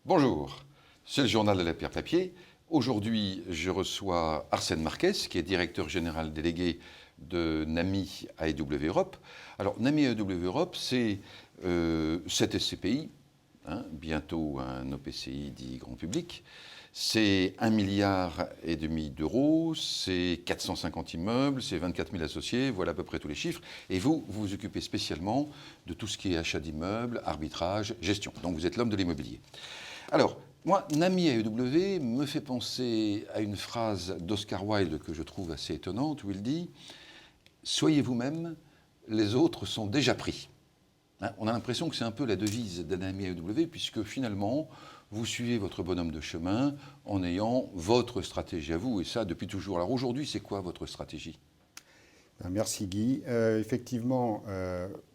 Bonjour, c'est le journal de la Pierre Papier. Aujourd'hui, je reçois Arsène Marquès, qui est directeur général délégué de NAMI AEW Europe. Alors, NAMI AEW Europe, c'est 7 SCPI, bientôt un OPCI dit grand public. C'est 1,5 milliard d'euros, c'est 450 immeubles, c'est 24 000 associés, voilà à peu près tous les chiffres. Et vous, vous vous occupez spécialement de tout ce qui est achat d'immeubles, arbitrage, gestion. Donc vous êtes l'homme de l'immobilier. Alors, moi, NAMI AEW me fait penser à une phrase d'Oscar Wilde que je trouve assez étonnante, où il dit « Soyez vous-même, les autres sont déjà pris ». On a l'impression que c'est un peu la devise de NAMI AEW, puisque finalement, vous suivez votre bonhomme de chemin en ayant votre stratégie à vous, et ça depuis toujours. Alors aujourd'hui, c'est quoi votre stratégie ? Merci Guy. Effectivement,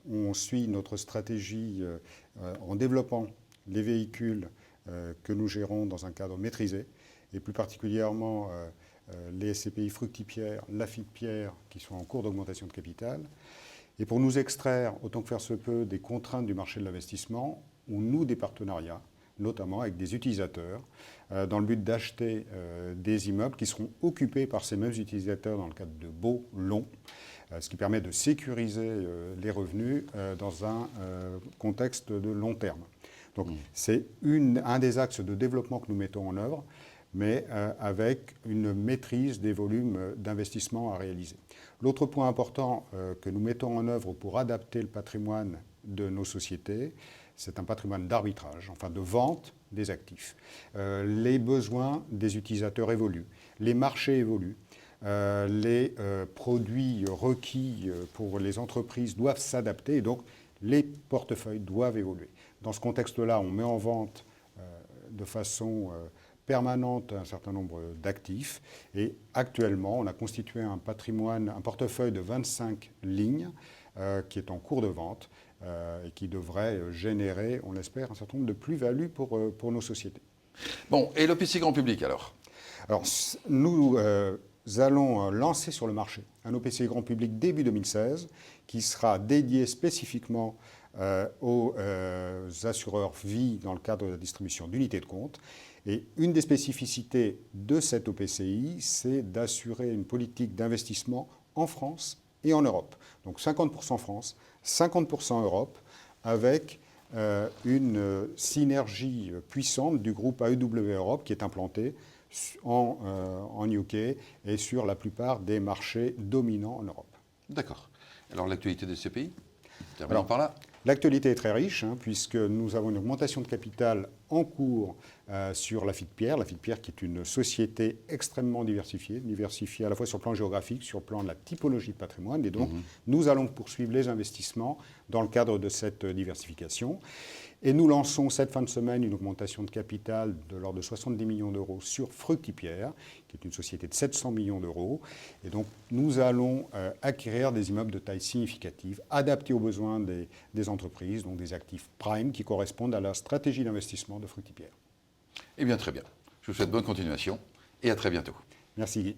on suit notre stratégie en développant les véhicules que nous gérons dans un cadre maîtrisé, et plus particulièrement les SCPI Fructipierre, Lafitte-Pierre, qui sont en cours d'augmentation de capital. Et pour nous extraire, autant que faire se peut, des contraintes du marché de l'investissement, on noue des partenariats, notamment avec des utilisateurs, dans le but d'acheter des immeubles qui seront occupés par ces mêmes utilisateurs dans le cadre de baux longs, ce qui permet de sécuriser les revenus dans un contexte de long terme. Donc c'est un des axes de développement que nous mettons en œuvre, mais avec une maîtrise des volumes d'investissement à réaliser. L'autre point important que nous mettons en œuvre pour adapter le patrimoine de nos sociétés, c'est un patrimoine d'arbitrage, enfin de vente des actifs. Les besoins des utilisateurs évoluent, les marchés évoluent, les produits requis pour les entreprises doivent s'adapter, et donc les portefeuilles doivent évoluer. Dans ce contexte-là, on met en vente de façon permanente un certain nombre d'actifs, et actuellement, on a constitué un patrimoine, un portefeuille de 25 lignes qui est en cours de vente, et qui devrait générer, on l'espère, un certain nombre de plus-values pour nos sociétés. Bon, et l'OPCI grand public alors ? Alors, nous allons lancer sur le marché un OPCI grand public début 2016 qui sera dédié spécifiquement aux assureurs vie dans le cadre de la distribution d'unités de compte. Et une des spécificités de cet OPCI, c'est d'assurer une politique d'investissement en France et en Europe. Donc 50% France, 50% Europe, avec une synergie puissante du groupe AEW Europe qui est implanté en UK et sur la plupart des marchés dominants en Europe. D'accord. Alors l'actualité des CPI ? Terminons par là. L'actualité est très riche, puisque nous avons une augmentation de capital en cours sur Lafitte-Pierre. Lafitte-Pierre qui est une société extrêmement diversifiée à la fois sur le plan géographique, sur le plan de la typologie de patrimoine. Et donc, nous allons poursuivre les investissements dans le cadre de cette diversification. Et nous lançons cette fin de semaine une augmentation de capital de l'ordre de 70 millions d'euros sur Fructipierre, qui est une société de 700 millions d'euros. Et donc, nous allons acquérir des immeubles de taille significative, adaptés aux besoins des entreprises, donc des actifs prime qui correspondent à la stratégie d'investissement de Fructipierre. Eh bien, très bien. Je vous souhaite bonne continuation et à très bientôt. Merci Guy.